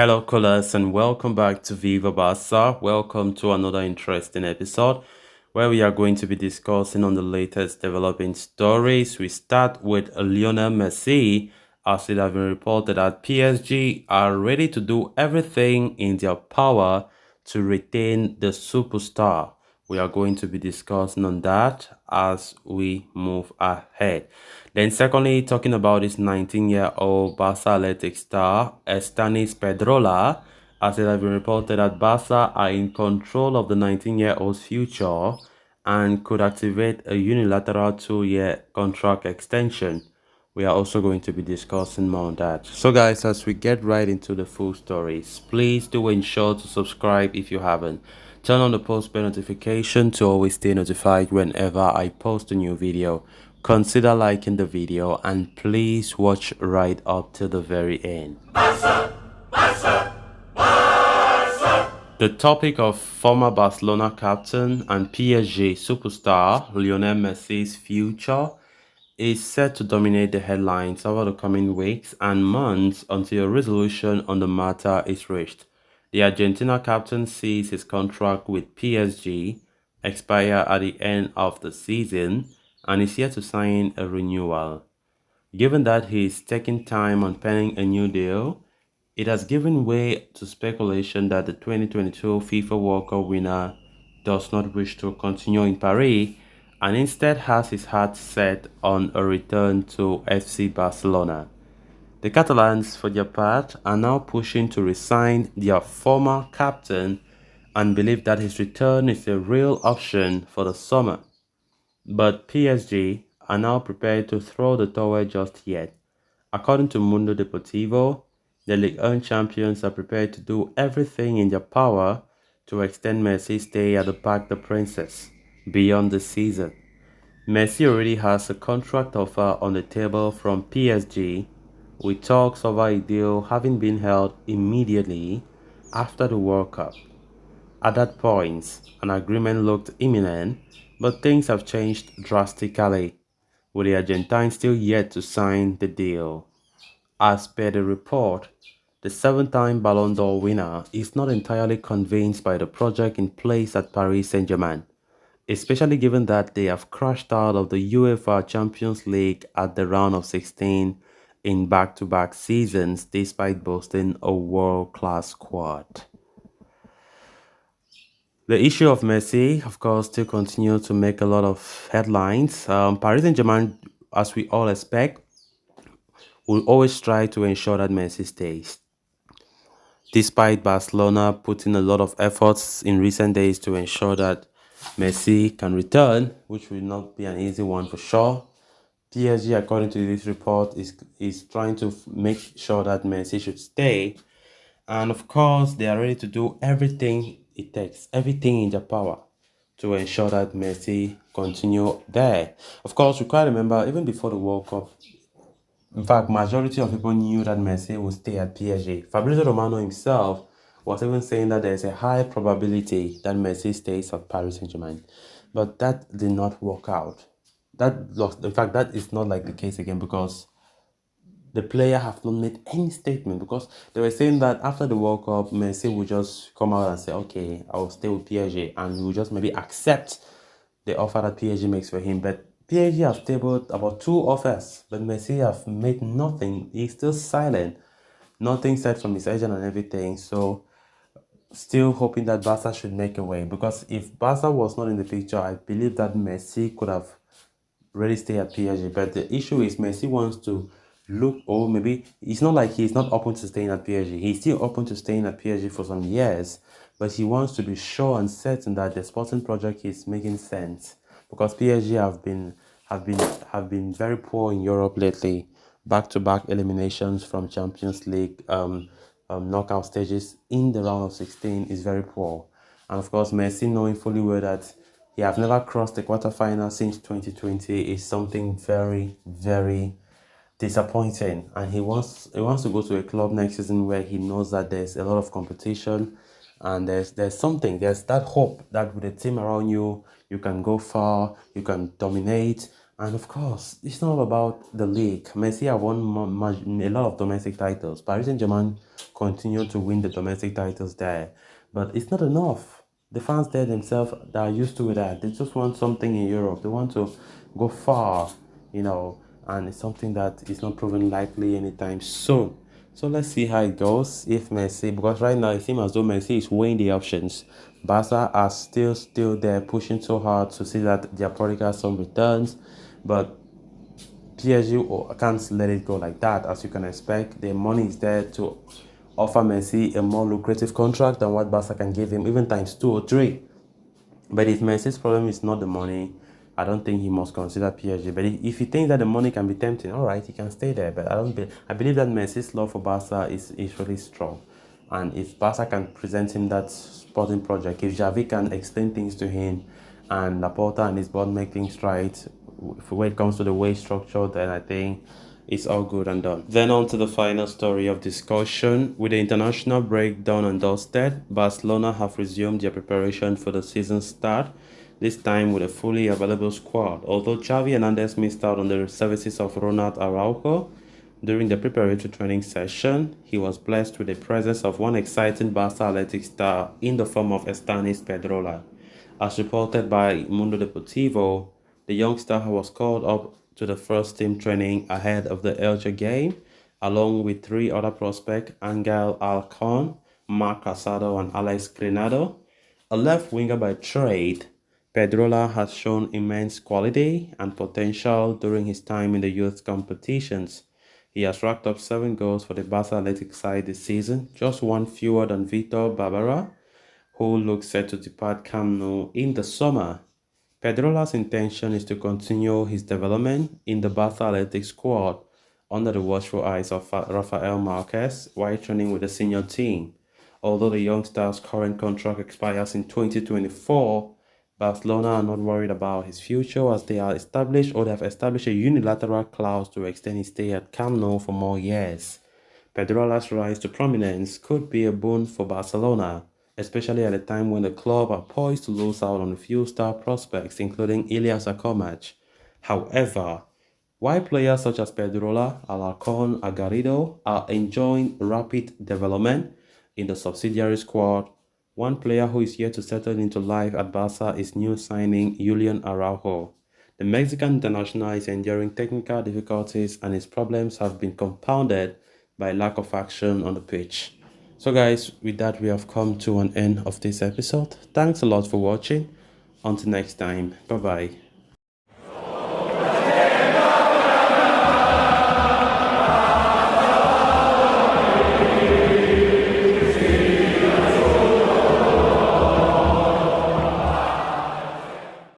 Hello, callers, and welcome back to Viva Barca. Welcome to another interesting episode where we are going to be discussing on the latest developing stories. We start with Lionel Messi, as it has been reported that PSG are ready to do everything in their power to retain the superstar. We are going to be discussing on that as we move ahead. Then secondly, talking about this 19-year-old Barca athletic star, Estanis Pedrola, as it has been reported that Barca are in control of the 19-year-old's future and could activate a unilateral 2-year contract extension. We are also going to be discussing more on that. So guys, as we get right into the full stories, please do ensure to subscribe if you haven't. Turn on the post bell notification to always stay notified whenever I post a new video. Consider liking the video and please watch right up to the very end. The topic of former Barcelona captain and PSG superstar Lionel Messi's future is set to dominate the headlines over the coming weeks and months until a resolution on the matter is reached. The Argentina captain sees his contract with PSG expire at the end of the season and is yet to sign a renewal. Given that he is taking time on penning a new deal, it has given way to speculation that the 2022 FIFA World Cup winner does not wish to continue in Paris and instead has his heart set on a return to FC Barcelona. The Catalans, for their part, are now pushing to resign their former captain and believe that his return is a real option for the summer. But PSG are now prepared to throw the towel just yet. According to Mundo Deportivo, the Ligue 1 champions are prepared to do everything in their power to extend Messi's stay at the Parc des Princes beyond the season. Messi already has a contract offer on the table from PSG, with talks over a deal having been held immediately after the World Cup. At that point, an agreement looked imminent, but things have changed drastically, with the Argentine still yet to sign the deal. As per the report, the seven-time Ballon d'Or winner is not entirely convinced by the project in place at Paris Saint-Germain, especially given that they have crashed out of the UEFA Champions League at the round of 16 in back-to-back seasons despite boasting a world-class squad. The issue of Messi, of course, still continues to make a lot of headlines. Paris Saint-Germain, as we all expect, will always try to ensure that Messi stays. Despite Barcelona putting a lot of efforts in recent days to ensure that Messi can return, which will not be an easy one for sure. PSG, according to this report, is trying to make sure that Messi should stay. And of course, they are ready to do everything it takes, everything in their power to ensure that Messi continue there. Of course, we quite remember, even before the World Cup, in fact, majority of people knew that Messi would stay at PSG. Fabrizio Romano himself was even saying that there's a high probability that Messi stays at Paris Saint-Germain. But that did not work out. In fact, that is not like the case again because the player have not made any statement, because they were saying that after the World Cup, Messi would just come out and say, okay, I'll stay with PSG, and he will just maybe accept the offer that PSG makes for him. But PSG have tabled about two offers, but Messi have made nothing. He's still silent. Nothing said from his agent and everything. So still hoping that Barca should make a way, because if Barca was not in the picture, I believe that Messi could have really stayed at PSG. But the issue is Messi wants to look, or maybe it's not like he's not open to staying at PSG. He's still open to staying at PSG for some years, but he wants to be sure and certain that the sporting project is making sense, because PSG have been very poor in Europe lately. Back-to-back eliminations from Champions League knockout stages in the round of 16 is very poor. And of course, Messi, knowing fully well that he have never crossed the quarterfinal since 2020, is something very, very disappointing. And he wants to go to a club next season where he knows that there's a lot of competition, and there's that hope that with a team around you, you can go far, you can dominate, And of course, it's not all about the league. Messi have won a lot of domestic titles. Paris Saint-Germain continue to win the domestic titles there. But it's not enough. The fans there themselves, they are used to that. They just want something in Europe. They want to go far, and it's something that is not proven likely anytime soon. So let's see how it goes if Messi, because right now it seems as though Messi is weighing the options. Barca are still there pushing so hard to see that their prodigal son returns, but PSG can't let it go like that. As you can expect, the money is there to offer Messi a more lucrative contract than what Barca can give him, even times two or three. But if Messi's problem is not the money, I don't think he must consider PSG. But if he thinks that the money can be tempting, all right, he can stay there. But I believe that Messi's love for Barca is really strong. And if Barca can present him that sporting project, if Xavi can explain things to him, and Laporta and his board make things right, when it comes to the wage structure, then I think it's all good and done. Then on to the final story of discussion. With the international break done and dusted, Barcelona have resumed their preparation for the season start, this time with a fully available squad. Although Xavi Hernandez missed out on the services of Ronald Araujo during the preparatory training session, he was blessed with the presence of one exciting Barca athletic star in the form of Estanis Pedrola. As reported by Mundo Deportivo, the youngster was called up to the first team training ahead of the Elche game, along with three other prospects, Angel Alcon, Marc Casado, and Alex Grenado. A left winger by trade, Pedrola has shown immense quality and potential during his time in the youth competitions. He has racked up 7 goals for the Barca Athletic side this season, just one fewer than Vitor Barbara, who looks set to depart Camp Nou in the summer. Pedrola's intention is to continue his development in the Barca Athletic squad under the watchful eyes of Rafael Marquez while training with the senior team. Although the youngster's current contract expires in 2024, Barcelona are not worried about his future as they have established a unilateral clause to extend his stay at Camp Nou for more years. Pedrola's rise to prominence could be a boon for Barcelona, especially at a time when the club are poised to lose out on a few star prospects, including Ilias Akomach. However, while players such as Pedrola, Alarcon, and Garrido are enjoying rapid development in the subsidiary squad, one player who is yet to settle into life at Barca is new signing Julian Araujo. The Mexican international is enduring technical difficulties and his problems have been compounded by lack of action on the pitch. So guys, with that we have come to an end of this episode. Thanks a lot for watching. Until next time, bye bye.